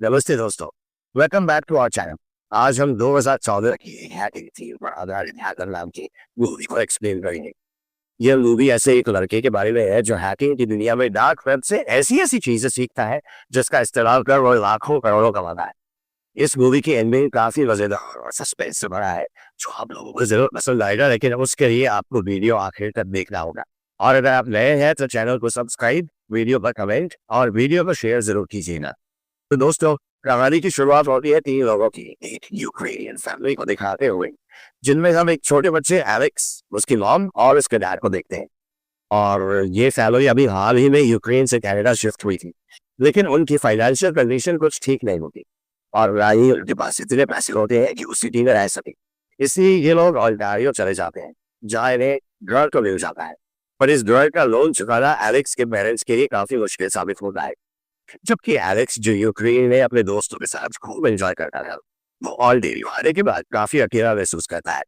नमस्ते दोस्तों, welcome back to our channel. आज हम 2014 की हैकिंग थीम पर आधारित हैकर नाम की मूवी को एक्सप्लेन करेंगे। यह मूवी ऐसे एक लड़के के बारे में है जो हैकिंग की दुनिया में डार्क वेब से ऐसी ऐसी चीजें सीखता है जिसका इस्तेमाल कर वो लाखों करोड़ों कमाता है। इस मूवी की एंडिंग काफी मजेदार और सस्पेंस से भरा है जो आप लोगों को जरूर पसंद आएगा, लेकिन उसके लिए आपको वीडियो आखिर तक देखना होगा। और अगर आप नए हैं तो चैनल को सब्सक्राइब, वीडियो पर कमेंट और वीडियो को शेयर जरूर कीजिएगा। तो दोस्तों, कहानी की शुरुआत होती है तीन लोगों की एक यूक्रेनियन फैमिली को दिखाते हुए, जिनमें हम एक छोटे बच्चे एलेक्स, उसकी मॉम और उसके डैड को देखते हैं। और ये फैमिली अभी हाल ही में यूक्रेन से कनाडा शिफ्ट हुई थी, लेकिन उनकी फाइनेंशियल कंडीशन कुछ ठीक नहीं होती और ना ही उनके पास इतने पैसे होते हैं कि उस सिटी में रह सके। इसलिए ये लोग ओंटारियो चले जाते हैं जहाँ इन्हें घर तो मिल जाता है, पर इस घर का लोन चुकाना एलेक्स के पेरेंट्स के लिए काफी मुश्किल साबित होता है। जबकि एलेक्स जो यूक्रेन में अपने दोस्तों के साथ खूब एंजॉय करता था, वो ऑल डेली हारने के बाद काफी अकेला महसूस करता है।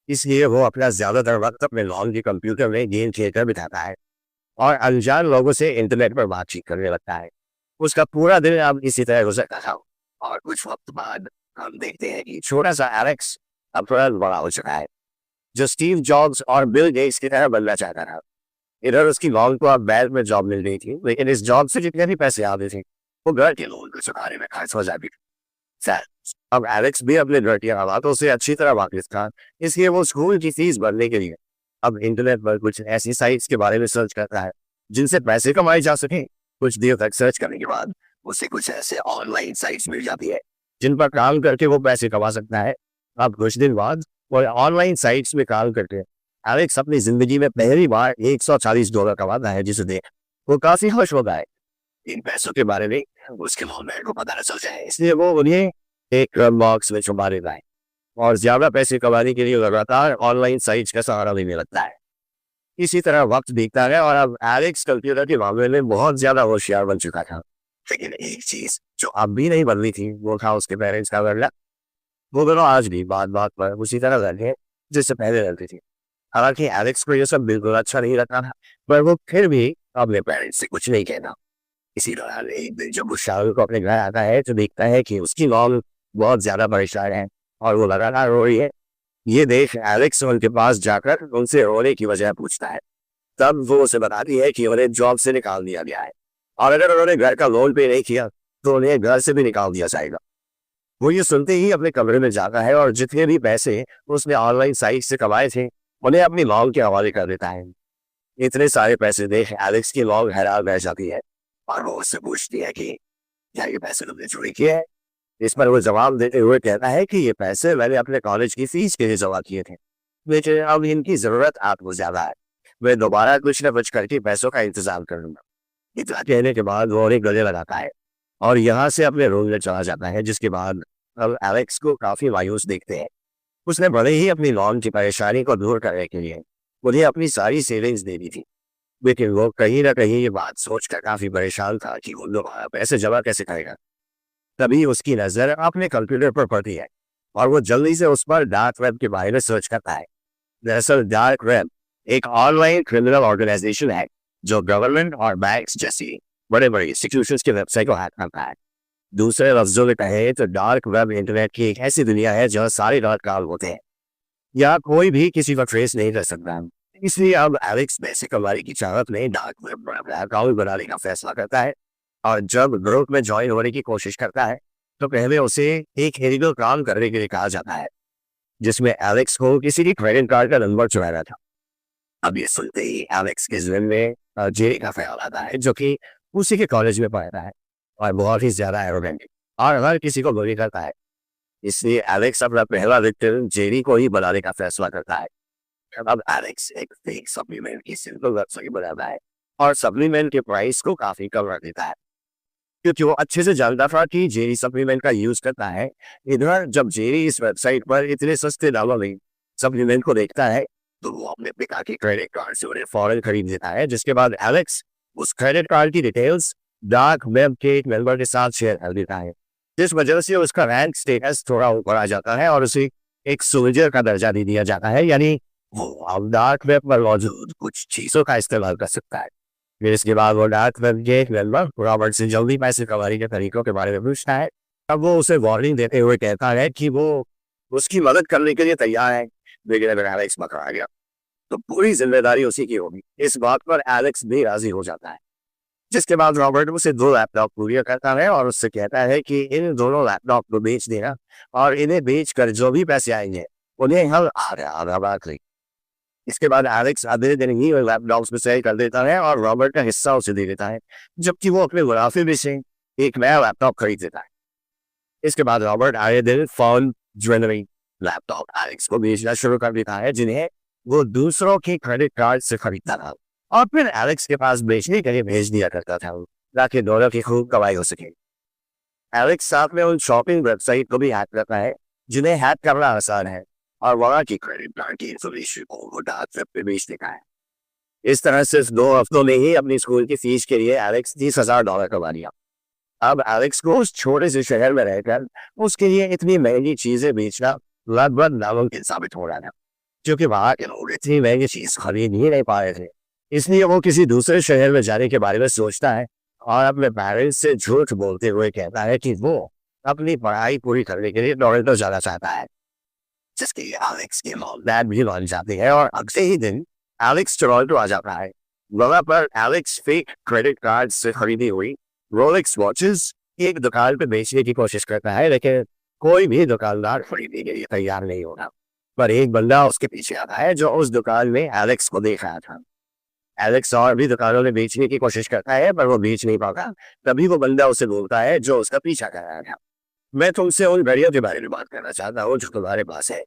इसलिए वो अपना ज्यादातर वक्त अपने लॉन के कंप्यूटर में गेम खेलकर बिताता है और अनजान लोगों से इंटरनेट पर बातचीत करने लगता है। उसका पूरा दिन अब इसी तरह गुजरता था और कुछ वक्त बाद हम देखते हैं कि छोटा सा एलेक्स अब थोड़ा बड़ा हो चुका है, जो स्टीव जॉब्स और बिल गेट्स की तरह बनना चाहता था। इधर उसकी मॉम को अब बैंक में जॉब मिल गई थी, लेकिन इस जॉब से जितने भी पैसे आते थे वो घर के लोन को चुकाने में खर्च हो जाती थी। सर, अब एलेक्स भी अपने घर की हालातों से अच्छी तरह वाकिफ था, इसलिए वो स्कूल की फीस भरने के लिए अब इंटरनेट पर कुछ ऐसी साइट्स के बारे में सर्च करता है जिनसे पैसे कमाए जा सके। कुछ देर तक सर्च करने के बाद उसे कुछ ऐसे ऑनलाइन साइट्स मिल जाती है जिन पर काम करके वो पैसे कमा सकता है। अब कुछ दिन बाद वो ऑनलाइन साइट्स में काम करके एलेक्स अपनी जिंदगी में पहली बार $140 कमाता है, जिसे देख वो काफी खुश होता है। इन पैसों के बारे में उसके मोहल्ले को पता न चल जाए, इसलिए वो उन्हें एक बॉक्स में छुपा देता है और ज्यादा पैसे कमाने के लिए लगातार ऑनलाइन साइट्स का सहारा लेने लगता है। इसी तरह वक्त बीतता है और अब एलेक्स कंप्यूटर के मामले में बहुत ज्यादा होशियार बन चुका था, लेकिन एक चीज जो अब भी नहीं बदली थी वो था उसके पेरेंट्स का रवैया। वो दोनों आज भी बात बात पर उसी तरह रहते हैं जिससे पहले रहती थी। हालांकि एलेक्स को ये सब बिल्कुल अच्छा नहीं लगता था, पर वो फिर भी अपने पेरेंट्स से कुछ नहीं कहता। इसी दौरान एक दिन जब वो शाहरुख को अपने घर आता है तो देखता है कि उसकी मॉम बहुत ज्यादा परेशान है और वो लगातार रो रही है। ये देख एलेक्स उनके पास जाकर उनसे रोने की वजह पूछता है। तब वो उसे बताती है कि उन्हें जॉब से निकाल दिया गया है और अगर उन्होंने घर का लोन पे नहीं किया तो उन्हें घर से भी निकाल दिया जाएगा। वो ये सुनते ही अपने कमरे में जाता है और जितने भी पैसे उसने ऑनलाइन साइट से कमाए थे उन्हें अपनी मॉम के हवाले कर देता है। इतने सारे पैसे देख एलेक्स की मॉम हैरान रह जाती है और वो उससे पूछती है कि क्या ये पैसे तुमने चोरी किए हैं। इस पर वो जवाब देते हुए कहता है कि ये पैसे मैंने अपने कॉलेज की फीस के लिए जमा किए थे, लेकिन अब इनकी जरूरत आपको ज्यादा है। मैं दोबारा कुछ न कुछ करके पैसों का इंतजाम कर लूंगा। इतना कहने के बाद वो उन्हें गले लगाता है और यहाँ से अपने रूम में चला जाता है, जिसके बाद अब एलेक्स को काफी मायूस देखते हैं। उसने भले ही अपनी लॉन की परेशानी को दूर करने के लिए उन्हें अपनी सारी सेविंग्स दे दी थी, लेकिन वो कहीं ना कहीं ये बात सोचकर काफी परेशान था कि वो लोग पैसे जमा कैसे करेगा। तभी उसकी नजर अपने कंप्यूटर पर पड़ती है और वो जल्दी से उस पर डार्क वेब के बारे में सर्च करता है। दरअसल डार्क वेब एक ऑनलाइन क्रिमिनल ऑर्गेनाइजेशन है जो गवर्नमेंट और बैंक्स जैसी बड़े बड़े इंस्टीट्यूशंस के वेबसाइट को हैक करता है। दूसरे लफ्जों में कहें तो डार्क वेब इंटरनेट की एक ऐसी दुनिया है जहाँ सारे डॉट काम होते हैं, यहाँ कोई भी किसी को ट्रेस नहीं कर सकता। इसलिए अब एलेक्स पैसे कमाने की चाहत में डार्क वेब पर अपना अकाउंट बनाने का फैसला करता है और जब ग्रुप में ज्वाइन होने की कोशिश करता है तो पहले उसे एक इलीगल काम करने के लिए कहा जाता है, जिसमें एलेक्स को किसी की क्रेडिट कार्ड का नंबर चुराना था। अब ये सुनते ही एलेक्स के जहन में जेरी का ख्याल आता है, जो कि उसी के कॉलेज में पढ़ता है और बहुत ही ज्यादा एरोगेंट और हर किसी को बुली करता है। इसलिए एलेक्स अपना पहला विक्टिम जेरी को ही बनाने का फैसला करता है। अब एलेक्स एक फेक सप्लीमेंट की सिंपल वेबसाइट बनाता है और सप्लीमेंट के प्राइस को काफी कम कर देता है, क्योंकि वो अच्छे से जानता था कि जेरी सप्लीमेंट का यूज करता है। इधर जब जेरी इस वेबसाइट पर इतने सस्ते दामों में सप्लीमेंट को देखता है तो वो अपने पिता के क्रेडिट कार्ड से उन्हें फौरन खरीद देता है, जिसके बाद एलेक्स उस क्रेडिट कार्ड की डिटेल्स डार्क वेब के एक मेंबर के साथ शेयर कर देता है, जिस वजह से उसका रैंक स्टेटस थोड़ा ऊपर आ जाता है और उसे एक सोल्जर का दर्जा दे दिया जाता है, यानी वो अब डार्क वेब पर मौजूद कुछ चीजों का इस्तेमाल कर सकता है। फिर इसके बाद वो डार्क वेब के मेंबर रॉबर्ट से जल्दी पैसे कमाने के तरीकों के बारे में पूछता है। अब वो उसे वार्निंग देते हुए कहता है कि वो उसकी मदद करने के लिए तैयार है, लेकिन अगर एलेक्स पकड़ा गया तो पूरी जिम्मेदारी उसी की होगी। इस बात पर एलेक्स भी राजी हो जाता है, जिसके बाद रॉबर्ट उसे 2 लैपटॉप कुरियर करता है और उससे कहता है कि इन दोनों लैपटॉप को बेच देना और इन्हें बेच कर जो भी पैसे आएंगे उन्हें हम आधा बांट लेंगे। इसके बाद एलेक्स अगले दिन ही लैपटॉप्स में सेल कर देता है और रॉबर्ट का हिस्सा उसे दे देता है, जबकि वो अपने मुनाफे में से एक नया लैपटॉप खरीद देता है। इसके बाद रॉबर्ट आए दिन फोन, ज्वेलरी, लैपटॉप एलेक्स को बेचना शुरू कर देता है, जिन्हें वो दूसरों के क्रेडिट कार्ड से खरीदता था और फिर एलेक्स के पास बेचने के लिए भेज दिया करता था, ताकि दोनों की खूब कमाई हो सके। एलेक्स साथ में उन शॉपिंग वेबसाइट को भी हैक करता है जिन्हें हैक करना आसान है और वहाँ की क्रेडिट कार्ड की इंफॉर्मेशन को वो डार्क वेब पे बेच देता है। इस तरह सिर्फ 2 हफ्तों में ही अपनी स्कूल की फीस के लिए एलेक्स $30,000 कमा लिया। अब एलेक्स को उस छोटे से शहर में रहकर उसके लिए इतनी महंगी चीजें बेचना लगभग नामुमकिन साबित हो रहा था, क्योंकि वहाँ के लोग इतनी महंगी चीज खरीद ही नहीं पा रहे थे। इसलिए वो किसी दूसरे शहर में जाने के बारे में सोचता है और अपने पेरेंट्स से झूठ बोलते हुए कहता है कि वो अपनी पढ़ाई पूरी करने के लिए टोरंटो जाना चाहता है, जिसके लिए एलेक्स के मॉम डैड भी मान जाते हैं और अगले ही दिन एलेक्स टोरंटो आ जाता है। वहाँ पर एलेक्स फेक क्रेडिट कार्ड से खरीदी हुई रोलेक्स वॉचेस एक दुकान पे बेचने की कोशिश करता है, लेकिन कोई भी दुकानदार खरीदने के लिए तैयार नहीं होता। पर एक बंदा उसके पीछे आता है जो उस दुकान में एलेक्स को देख रहा था। एलेक्स और भी दुकानों में बेचने की कोशिश करता है, पर वो बेच नहीं पाता। तभी वो बंदा उसे बोलता है जो उसका पीछा कर रहा था, मैं तुमसे उन घड़ियों के बारे में बात करना चाहता हूँ जो तुम्हारे पास है।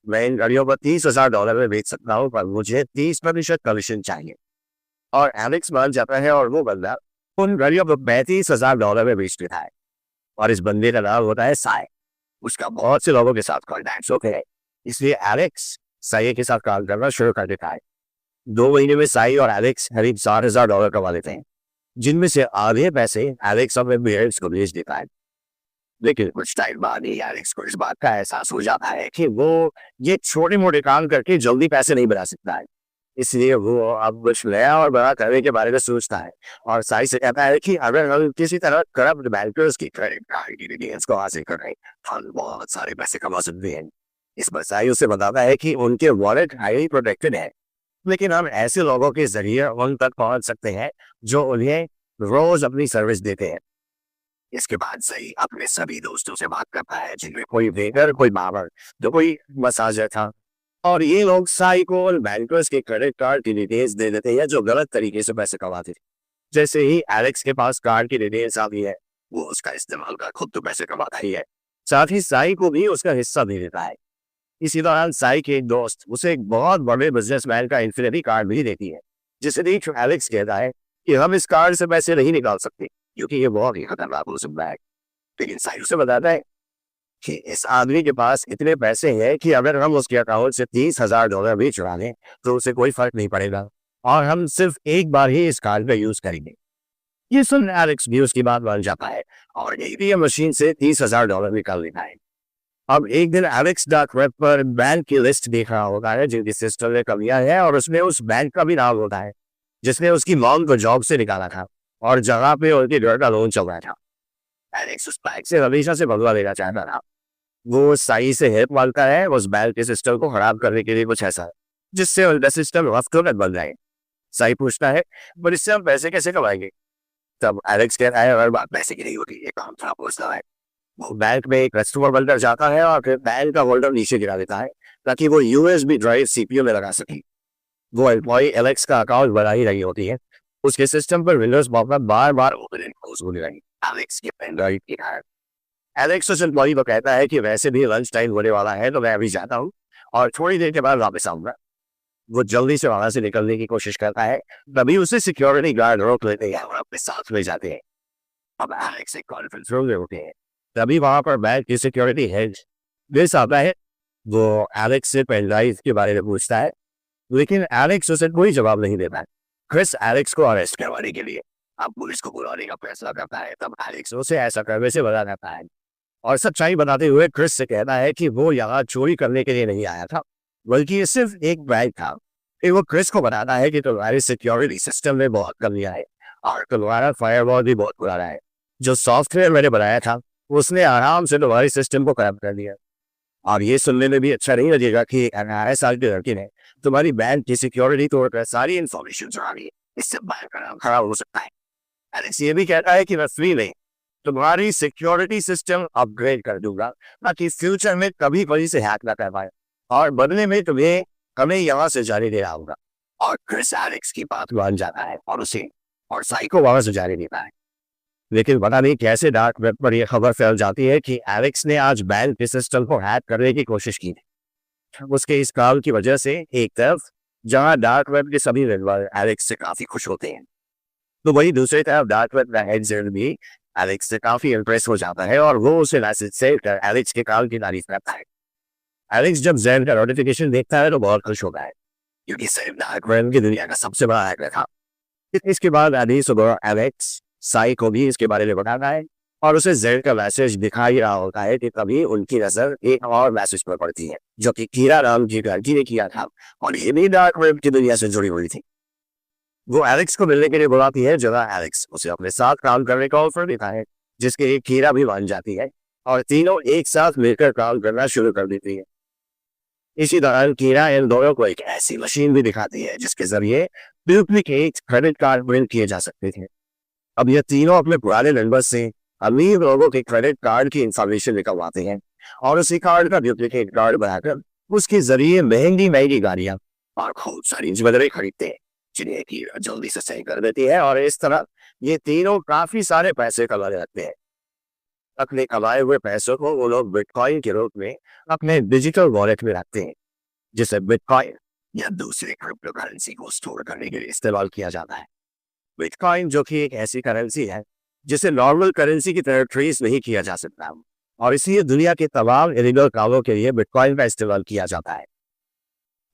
मैं इन घड़ियों पर $30,000 में बेच सकता हूँ, पर मुझे 30% कमीशन चाहिए। और एलेक्स मान जाता है और वो बंदा उन घड़ियों पर $35,000 में बेच देता है। और इस बंदे का नाम होता है साय। उसका बहुत से लोगों के साथ कॉन्टैक्ट होते हैं, इसलिए एलेक्स साय के साथ काम करना शुरू कर देता है। 2 महीने में साई और एलेक्स करीब $60,000 कमा लेते हैं, जिनमें से आधे पैसे एलेक्स अपने पेरेंट्स को भेज देता है। लेकिन कुछ टाइम बाद ही एलेक्स को इस बात का एहसास हो जाता है कि वो ये छोटे मोटे काम करके जल्दी पैसे नहीं बना सकता है, इसलिए वो अब कुछ नया और बड़ा करने के बारे में सोचता है और साई से कहता है कि अगर हम किसी तरह करप्ट बैंकर्स की क्रेडिट कार्ड की डिटेल्स को हासिल कर रहे हैं हम बहुत सारे पैसे कमा सकते हैं। इस पर साई उसे बताता है कि उनके वॉलेट हाईली प्रोटेक्टेड है, लेकिन हम ऐसे लोगों के जरिए उन तक पहुंच सकते हैं जो उन्हें रोज अपनी सर्विस देते हैं। इसके बाद सही अपने सभी दोस्तों से बात करता है, जिनमें कोई वेटर, कोई बार्बर, तो कोई मसाजर था। और ये लोग साई को उन बैंकर्स के क्रेडिट कार्ड की डिटेल्स दे देते हैं जो गलत तरीके से पैसे कमाते थे। जैसे ही एलेक्स के पास कार्ड की डिटेल्स आती है, वो उसका इस्तेमाल कर खुद तो पैसे कमाता ही है, साथ ही साई को भी उसका हिस्सा दे देता है। इसी दौरान साई के एक दोस्त उसे एक बहुत बड़े बिजनेसमैन का इन्फिनिटी कार्ड भी देती है, जिसे देख एलेक्स कहता है कि हम इस कार्ड से पैसे नहीं निकाल सकते क्योंकि ये बहुत ही खतरनाक हो सकता है। लेकिन साई उसे बताता है कि इस आदमी के पास इतने पैसे हैं कि अगर हम उसके अकाउंट से $30,000 भी चुरा लें तो उसे कोई फर्क नहीं पड़ेगा और हम सिर्फ एक बार ही इस कार्ड का यूज करेंगे। ये सुन एलेक्स भी उसकी बात मान जाता है और एटीएम मशीन से $30,000 निकाल लेता है। अब एक दिन एलेक्स डार्क वेब पर बैंक की लिस्ट देख रहा होता है जिनकी सिस्टम में कमियां हैं और उसमें उस बैंक का भी नाम होता है जिसने उसकी मॉम को जॉब से निकाला था और जगह पे उनके घर का लोन चल रहा था। एलेक्स उस बैंक से हमेशा से बदला लेना चाहता था। वो साई से हेल्प मांगता है उस बैंक के सिस्टम को खराब करने के लिए कुछ ऐसा जिससे उनका सिस्टम हफ्तों में बन जाए। साई पूछता है पर इससे हम पैसे कैसे कमाएंगे? तब एलेक्स कहता है अगर बात पैसे की नहीं होती ये काम खराब होता है। वो बैंक में एक कस्टमर बनकर जाता है और फिर बैंक का होल्डर नीचे गिरा देता है ताकि वो यूएसबी ड्राइव सीपीयू में लगा सके। वो एम्प्लॉय एलेक्स का अकाउंट बना ही रही होती है, उसके सिस्टम पर Windows popup bar bar open and close होने लगी। एलेक्स के पेन ड्राइव की है। एलेक्स उस एम्प्लॉय को कहता है कि वैसे भी लंच टाइम होने वाला है तो मैं अभी जाता हूँ और थोड़ी देर के बाद वापस आऊंगा। वो जल्दी से वहां से निकलने की कोशिश करता है, तभी उसे सिक्योरिटी गार्ड रोक लेते हैं और अपने साथ ले जाते हैं। अब एलेक्स एक कॉन्फ्रेंस रूम में होते हैं, तभी वहां पर बैंक की सिक्योरिटी हेड मिस आता है। वो एलेक्स से पेन ड्राइव के बारे में पूछता है, लेकिन एलेक्स उसे कोई जवाब नहीं देता। क्रिस एलेक्स को अरेस्ट करवाने के लिए अब पुलिस को बुलाने का फैसला करता है। तब एलेक्स उसे ऐसा करने से मना करता है और सच्चाई बताते हुए क्रिस से कहता है कि वो यहाँ चोरी करने के लिए नहीं आया था, बल्कि ये सिर्फ एक बैंक था फिर वो क्रिस को बताता है कि तुम्हारे सिक्योरिटी सिस्टम में बहुत कमियां है और तुम्हारा फायरवॉल भी बहुत पुराना है। जो सॉफ्टवेयर मैंने बनाया था उसने आराम से तुम्हारे सिस्टम को खराब कर दिया। और ये सुनने में भी अच्छा नहीं लगेगा कि 18 साल के लड़के ने तुम्हारी बैंक की सिक्योरिटी तोड़कर सारी इंफॉर्मेशन चुरा ली। इससे बैंक खराब हो सकता है। एलेक्स ये भी कहता है कि मैं फ्री नहीं, तुम्हारी सिक्योरिटी सिस्टम अपग्रेड कर दूंगा ताकि फ्यूचर में कभी कोई से हैक ना कर पाए, और बदले में तुम्हें हमें यहाँ से जाने देना होगा। और क्रिस एलेक्स की बात मान जाता है और उसे और साइको वहां से जाने देता है। लेकिन पता नहीं कैसे डार्क वेब पर यह खबर फैल जाती है कि एलेक्स ने आज बैंक के सिस्टम को हैक करने की कोशिश की थी। उसके इस काम की वजह से एक तरफ जहां डार्क वेब के सभी मेंबर एलेक्स से काफी खुश होते हैं, तो वही दूसरी तरफ डार्क वेब का हेड जेल भी एलेक्स से काफी इम्प्रेस हो जाता है और वो उसे मैसेज सेव कर एलेक्स के काम की तारीफ करता है। एलेक्स जब जेल का नोटिफिकेशन देखता है तो बहुत खुश होता है क्योंकि सेव डार्क वेब की दुनिया का सबसे बड़ा हैकर था। इसके बाद आधी सुबह एलेक्स साई को भी इसके बारे में बताता है और उसे जेड का मैसेज दिखाई रहा होता है कि तभी उनकी नजर एक और मैसेज पर पड़ती है जो कि कीरा नाम की लड़की ने किया था और ये भी डार्क वेब की दुनिया से जुड़ी हुई थी। वो एलेक्स को मिलने के लिए बुलाती है जगह एलेक्स उसे अपने साथ काम करने का ऑफर देता है जिसके एक कीरा भी मान जाती है और तीनों एक साथ मिलकर काम करना शुरू कर देती है। इसी दौरान कीरा इन दोनों को एक ऐसी मशीन भी दिखाती है जिसके जरिए डुप्लीकेट क्रेडिट कार्ड प्रिंट किए जा सकते थे। अब ये तीनों अपने पुराने नंबर से अमीर लोगों के क्रेडिट कार्ड की इंफॉर्मेशन निकलवाते हैं और उसी कार्ड का डुप्लीकेट कार्ड बनाकर उसके जरिए महंगी महंगी गाड़ियां और खूब सारी ज्वेलरी खरीदते हैं जिन्हें कीरा जल्दी से सही कर देती है। और इस तरह ये तीनों काफी सारे पैसे कमाने लगते हैं। अपने कमाए हुए पैसों को वो लोग बिटकॉइन के रूप में अपने डिजिटल वॉलेट में रखते हैं जिसे बिटकॉइन या दूसरे क्रिप्टो करेंसी को स्टोर करने के लिए इस्तेमाल किया जाता है। बिटकॉइन जो कि एक ऐसी करेंसी है जिसे नॉर्मल करेंसी की तरह ट्रेस नहीं किया जा सकता और इसलिए दुनिया के तमाम इलीगल कामों के लिए बिटकॉइन का इस्तेमाल किया जाता है।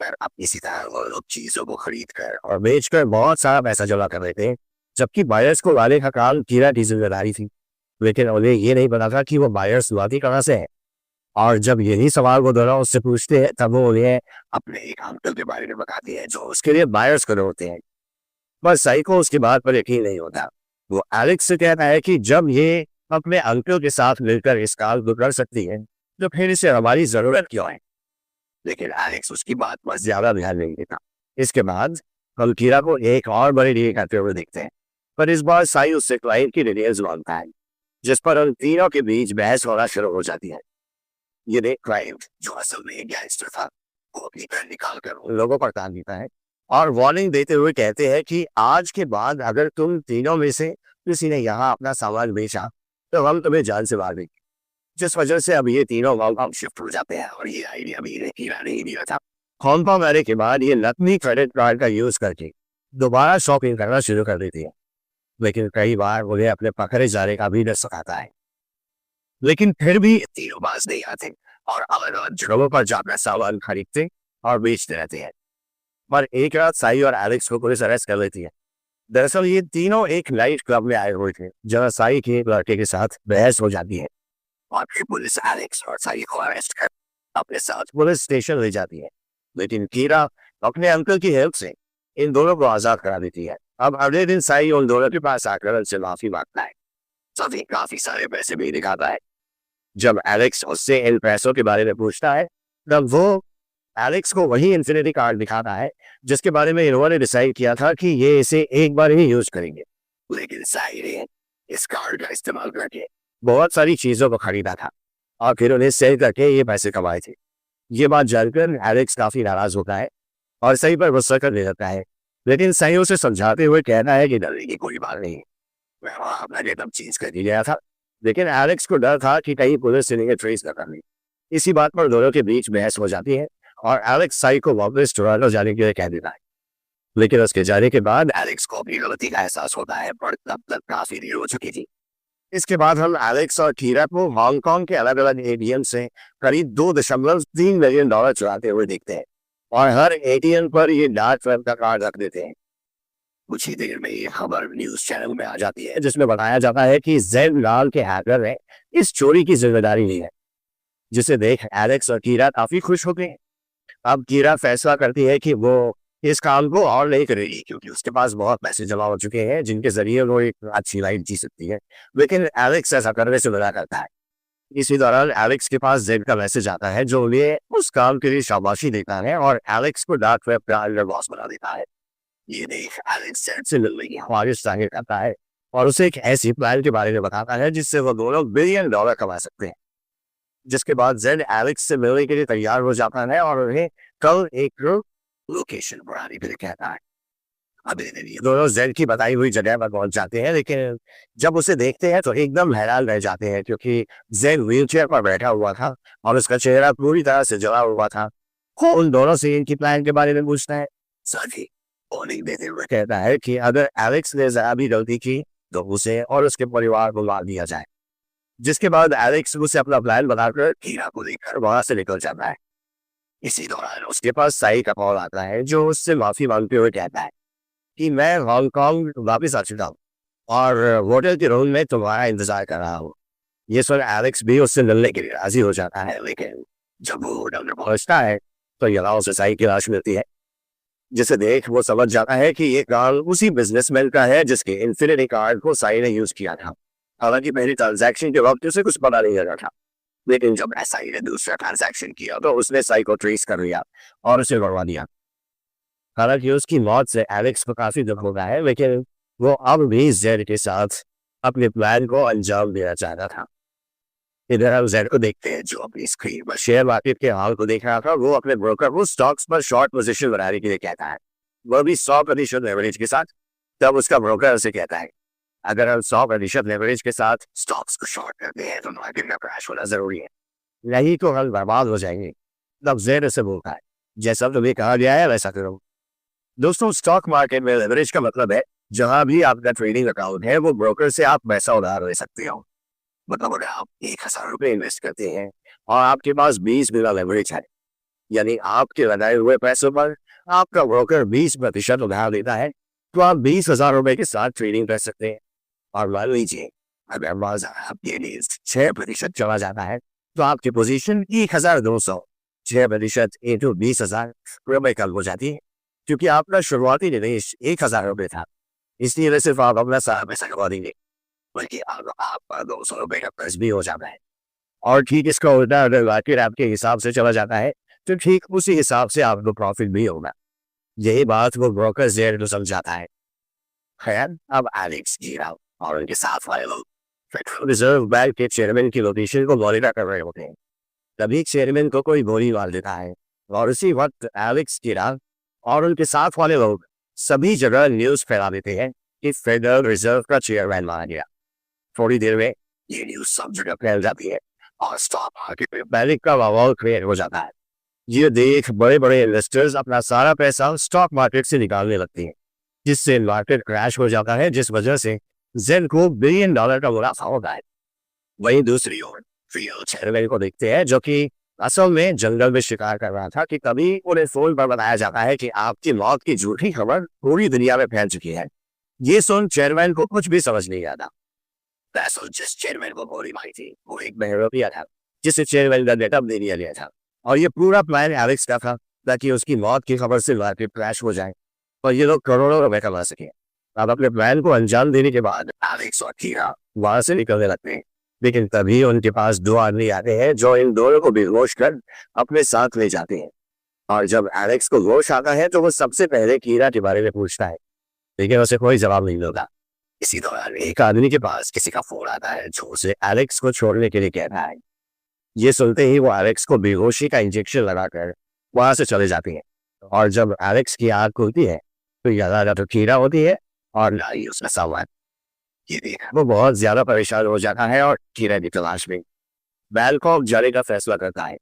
पर अब इसी तरह वो लोग चीजों को खरीद कर और बेचकर बहुत सारा पैसा जमा कर लेते हैं, जबकि बायर्स को लाने का काम कीरा की जिम्मेदारी थी। लेकिन उन्हें ये नहीं पता था कि वो बायर्स लाती कहाँ से है। और जब यही सवाल वो दोनों उससे पूछते हैं तब वो उन्हें अपने एक अंकल के बारे में बताती है जो उसके लिए बायर्स कर होते हैं। पर साई को उसकी बात पर यकीन नहीं होता। वो एलेक्स से कहता है कि जब ये अपने अंकल के साथ मिलकर इस काम को कर सकती है तो फिर इसे हमारी जरूरत क्यों है। लेकिन एलेक्स उसकी बात पर ज्यादा ध्यान नहीं देता। इसके बाद हम कीरा को एक और बड़े डील करते हुए देखते हैं, पर इस बार साई उससे क्लाइंट की डिटेल्स मांगता है जिस पर उन तीनों के बीच बहस होना शुरू हो जाती है। ये देख क्लाइंट जो असल में एक गैंगस्टर था वो अपनी गन निकाल कर उन लोगों पर तान देता है और वार्निंग देते हुए कहते हैं कि आज के बाद अगर तुम तीनों में से किसी ने यहाँ अपना सामान बेचा तो हम तुम्हें जान से मार देंगे। जिस वजह से अब ये तीनों हांगकांग शिफ्ट हो जाते हैं और ये आइडिया भी कीरा ने ही दिया था। हांगकांग आने के बाद ये नकली क्रेडिट कार्ड का यूज करके दोबारा शॉपिंग करना शुरू कर देती है, लेकिन कई बार उन्हें अपने पकड़े जाने का भी डर सताता है। लेकिन फिर भी तीनों बाज नहीं आते और अलग अलग जगहों पर जाकर सामान खरीदते और बेचते रहते हैं। पर एक रात साई और एलेक्स को पुलिस अरेस्ट कर लेती है। दरअसल ये तीनों एक नाइट क्लब में आए हुए थे जहां साई के एक लड़के के साथ बहस हो जाती है और फिर पुलिस एलेक्स और साई को अरेस्ट कर अपने साथ पुलिस स्टेशन ले जाती है। लेकिन कीरा अपने अंकल की हेल्प से इन दोनों को आजाद करा देती है। अब अगले दिन साई उन दोनों के पास आकर उनसे माफी मांगता है, साथ ही काफी सारे पैसे भी दिखाता है। जब एलेक्स उससे इन पैसों के बारे में पूछता है तब वो एलेक्स को वही इन्फिनिटी कार्ड दिखाता है जिसके बारे में इन्होंने डिसाइड किया था कि ये इसे एक बार ही यूज करेंगे। लेकिन साई ने इस कार्ड का इस्तेमाल करके बहुत सारी चीजों को खरीदा था और फिर उन्हें सेल करके ये पैसे कमाए थे। ये बात जानकर एलेक्स काफी नाराज होता है और सही पर गुस्सा कर ले जाता है, लेकिन सही उसे समझाते हुए कहना है कि डरने की कोई बात नहीं, मैं वहां अपना गेटअप चेंज कर गया था। लेकिन एलेक्स को डर था कि कहीं पुलिस इन्हें ट्रेस न कर ले। इसी बात पर दोनों के बीच बहस हो जाती है और एलेक्स साई को वापस टोरंटो जाने के लिए कह देता है। लेकिन उसके जाने के बाद एलेक्स को अपनी गलती का एहसास होता है, पर तब तक काफी देर हो चुकी थी। इसके बाद हम एलेक्स और कीरा को हांगकांग के अलग अलग एटीएम से करीब $2.3 मिलियन चुराते हुए देखते हैं और हर एटीएम पर ये डार्क वेब का कार्ड रख देते हैं। कुछ ही देर में ये खबर न्यूज चैनल में आ जाती है जिसमें बताया जाता है कि जेड लाल के हैकर ने इस चोरी की जिम्मेदारी ली है, जिसे देख एलेक्स और कीरा काफी खुश होते हैं। अब कीरा फैसला करती है कि वो इस काम को और नहीं करेगी क्योंकि उसके पास बहुत पैसे जमा हो चुके हैं जिनके जरिए वो एक अच्छी लाइफ जी सकती है। लेकिन एलेक्स ऐसा करने से मना करता है। इसी दौरान एलेक्स के पास जेड का मैसेज आता है जो उन्हें उस काम के लिए शाबाशी देता है और एलेक्स को डार्क वेब का अंडर बॉस बना देता है। ये देख एलेक्स जेड से मिलने की ख्वाहिश जाहिर करता है और उसे एक ऐसी प्लान के बारे में बताता है जिससे वो दोनों बिलियन डॉलर कमा सकते हैं। जिसके बाद जेड एलेक्स से मिलने के लिए तैयार हो जाता है और उन्हें कल एक लोकेशन बढ़ाने के लिए कहता है। अभी ये दोनों जेड की बताई हुई जगह पर पहुंच जाते हैं, लेकिन जब उसे देखते हैं तो एकदम हैरान रह जाते हैं क्योंकि जेड व्हीलचेयर पर बैठा हुआ था और उसका चेहरा पूरी तरह से जला हुआ था। वो उन दोनों से इनकी प्लान के बारे में पूछता है। साथ ही वार्निंग देते हुए कहता है कि अगर एलेक्स ने जरा भी गलती की तो उसे और उसके परिवार को मार दिया जाए। जिसके बाद एलेक्स उसे अपना प्लान बताकर हीरा को लेकर वहां से निकल जाता है। इसी दौरान उसके पास साई का कॉल आता है जो उससे माफी मांगते हुए कहता है कि मैं हांगकांग वापस आ चुका हूँ और होटल के रूम में तुम्हारा इंतजार कर रहा हूँ। ये सुन एलेक्स भी उससे मिलने के लिए राजी हो जाता है, लेकिन जब वो होटल में पहुंचता है तो यहाँ उसे साई की लाश मिलती है। जिसे देख वो समझ जाता है कि ये कार्ड उसी बिजनेसमैन का है जिसके इन्फिनिटी कार्ड को साई ने यूज किया था। हालांकि पहली ट्रांजैक्शन के वक्त उसे कुछ पता नहीं लगा था, लेकिन जब साई ने दूसरा ट्रांजैक्शन किया तो उसने साई को ट्रेस कर लिया और उसे मरवा दिया। हालांकि उसकी मौत से एलेक्स को काफी दुख होता है, लेकिन वो अब भी जेड के साथ अपने प्लान को अंजाम देना चाहता था। इधर हम जेड को देखते हैं जो अपनी स्क्रीन पर शेयर मार्केट के हाल को देख रहा था। वो अपने ब्रोकर को स्टॉक्स पर शॉर्ट पोजीशन बनाने के लिए कहता है, वो भी 100% लेवरेज के साथ। तब उसका ब्रोकर उसे कहता है अगर हम 100% लेवरेज के साथ स्टॉक्स को शॉर्ट करते हैं तो मार्केट में क्रैश होना जरूरी है, नहीं तो हम बर्बाद हो जाएंगे। तब जेड उसे बोलता है जैसा तुम्हें कहा गया है वैसा करो। दोस्तों, स्टॉक मार्केट में लेवरेज का मतलब है जहां भी आपका ट्रेडिंग अकाउंट है वो ब्रोकर से आप पैसा उधार ले सकते हो। मतलब अगर आप 1,000 रुपए इन्वेस्ट करते हैं और आपके पास 20 बिना लेवरेज है, यानी आपके लगाए हुए पैसों पर आपका ब्रोकर 20% उधार देता है, तो आप 20,000 रुपए के साथ ट्रेडिंग कर सकते हैं। और मान लीजिए अगर बाजार आपके लिए 6% चला जाता है तो आपकी पोजीशन 1,200 6% इंटू 20,000 रुपए कम हो जाती है, क्योंकि आपका शुरुआती निवेश 1,000 रुपए था। इसलिए न सिर्फ आप अपना सारा पैसा कमा देंगे, बल्कि आपका 200 रुपए का कर्ज भी हो जाता है। और ठीक इसका उल्टा अगर मार्केट आपके हिसाब से चला जाता है तो ठीक उसी हिसाब से आपको प्रॉफिट भी होगा। यही बात वो ब्रोकर जेड को समझाता है। खैर, अब एलेक्स जीरा और उनके साथ वाले लोग फेडरल रिजर्व बैंक के चेयरमैन की लोकेशन को मॉनिटर कर रहे होते हैं। तभी चेयरमैन को कोई गोली मार देता है और उसी वक्त एलेक्स जीरा और उनके साथ वाले लोग सभी जगह न्यूज फैला देते हैं कि फेडरल रिजर्व का चेयरमैन मारा गया। थोड़ी देर में ये न्यूज सब जगह फैल जाती है और स्टॉक मार्केट में पैनिक का माहौल क्रिएट हो जाता है। ये देख बड़े बड़े इन्वेस्टर्स अपना सारा पैसा स्टॉक मार्केट से निकालने लगते हैं, जिससे मार्केट क्रैश हो जाता है, जिस वजह से जेड को बिलियन डॉलर का मुनाफा होता है। वहीं दूसरी ओर रियल चेयरमैन को देखते हैं जो कि असल में जंगल में शिकार कर रहा था कि तभी उन्हें फोन पर बताया जाता है कि आपकी मौत की झूठी खबर पूरी दुनिया में फैल चुकी है। ये सुन चेयरमैन को कुछ भी समझ नहीं आता। दरअसल जिस चेयरमैन को गोली मारी थी वो एक बहरूपिया था जिसे चेयरमैन का गेटअप दे दिया गया था, और ये पूरा प्लान एलेक्स का था ताकि उसकी मौत की खबर से मार्केट क्रैश हो जाए और ये लोग करोड़ों रुपए कमा सके। अब अपने प्लान को अंजाम देने के बाद एलेक्स और कीरा वहां से निकलने लगते हैं, लेकिन तभी उनके पास दो आदमी आते हैं जो इन दोनों को बेहोश कर अपने साथ ले जाते हैं। और जब एलेक्स को होश आता है तो वो सबसे पहले कीरा के बारे में पूछता है, लेकिन उसे कोई जवाब नहीं मिलता। इसी दौरान एक आदमी के पास किसी का फोन आता है जो उसे एलेक्स को छोड़ने के लिए कहता है। ये सुनते ही वो एलेक्स को बेहोशी का इंजेक्शन लगाकर वहां से चले जाते हैं। और जब एलेक्स की आंख खुलती है तो याद तो कीरा होती है और ना ही उसका सामान। ये देख वो बहुत ज्यादा परेशान हो जाता है और कीरा की तलाश में बैलकॉक जाने का फैसला करता है,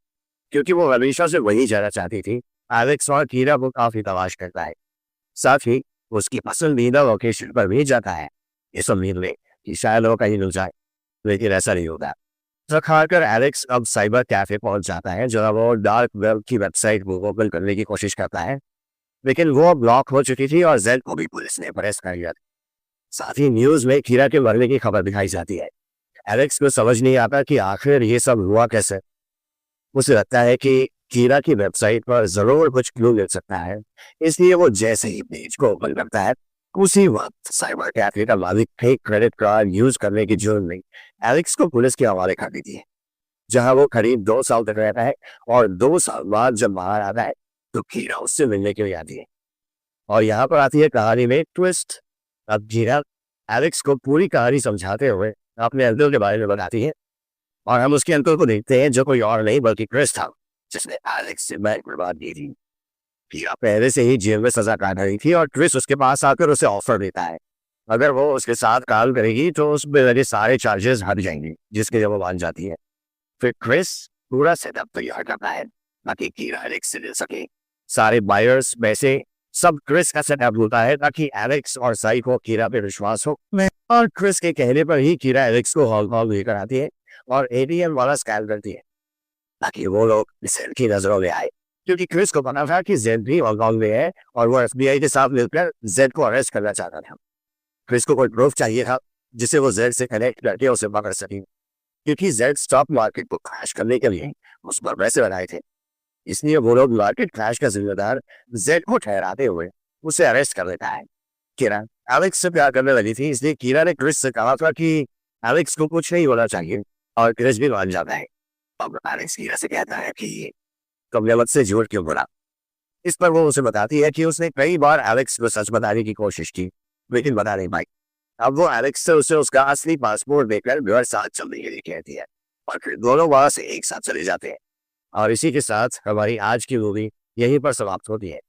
क्योंकि वो हमेशा से वही जाना चाहती थी। एलेक्स और कीरा को काफी तलाश करता है, साथ ही उसकी पसंदीदा लोकेशन पर भी जाता है इस उम्मीद में कि शायद वो कहीं मिल जाए, लेकिन ऐसा नहीं होता। तो खाकर एलेक्स अब साइबर कैफे पहुंच जाता है जहां वो डार्क वेब की वेबसाइट को ओपन करने की कोशिश करता है, लेकिन वो ब्लॉक हो चुकी थी और जेड को भी पुलिस ने अरेस्ट कर लिया। साथ ही न्यूज में कीरा के मरने की खबर दिखाई जाती है। एलेक्स को समझ नहीं आता कि आखिर ये सब हुआ कैसे। उसे लगता है कि कीरा की वेबसाइट पर जरूर कुछ क्लू मिल सकता है। इसलिए वो जैसे ही पेज को ओपन करता है, उसी वक्त साइबर कैफे का मालिक फेक क्रेडिट कार्ड यूज करने की जुर्म में एलेक्स को पुलिस के हवाले कर देती है, जहां वो करीब 2 साल तक रहता है। और 2 साल बाद जब बाहर आता है तो कीरा उससे मिलने के लिए आती है। और यहाँ पर आती है कहानी में ट्विस्ट। अब कीरा एलेक्स को पूरी कहानी समझाते हुए अपने अंकल के बारे में बताती है, और हम उसके अंकल को देखते हैं जो कोई और नहीं बल्कि क्रिस था, जिसने एलेक्स से बैंक बर्बाद की थी। कीरा पहले से ही जेल में सजा काट रही थी और क्रिस उसके पास आकर उसे ऑफर देता है, अगर वो उसके साथ काम करेगी तो उसमें लगे सारे चार्जेस हट जाएंगे, जिसके जब वो मान जाती है। फिर क्रिस पूरा सेटअप तैयार करता है ताकि कीरा एलेक्स से मिल सके। सारे बायर्स पैसे सब क्रिस का सेटअप होता है ताकि एलेक्स और साई को कीरा पे विश्वास हो। और क्रिस के कहने पर ही कीरा एलेक्स को हॉल लेकर आती है और एटीएम वाला स्कैन करती है ताकि वो लोग जेड की नजरों में आए, क्योंकि क्रिस को पता था कि जेड भी हॉल में है और वो एफबीआई के साथ मिलकर जेड को अरेस्ट करना चाहता था। क्रिस को कोई प्रूफ चाहिए था जिसे वो जेड से कनेक्ट करके उसे पकड़ सके, क्योंकि जेड स्टॉक मार्केट को क्रैश करने के लिए उस पर पैसे बनाए थे। इसलिए वो लोग मार्केट क्रैश का जिम्मेदार जेड को ठहराते हुए उसे अरेस्ट कर लेता है। कीरा एलेक्स से प्यार करने लगी थी, इसलिए कीरा ने क्रिस से कहा था कि एलेक्स को कुछ नहीं होना चाहिए, और क्रिस भी मान जाता है। अब एलेक्स कीरा से कहता है कि तुमने मुझसे झूठ क्यों बोला। इस पर वो उसे बताती है कि उसने कई बार एलेक्स को सच बताने की कोशिश की, लेकिन बता नहीं पाई। अब वो एलेक्स से उसे उसका असली पासपोर्ट देकर मेरे साथ चलने के लिए कहती है, और फिर दोनों वहां से एक साथ चले जाते हैं। और इसी के साथ हमारी आज की मूवी यहीं पर समाप्त होती है।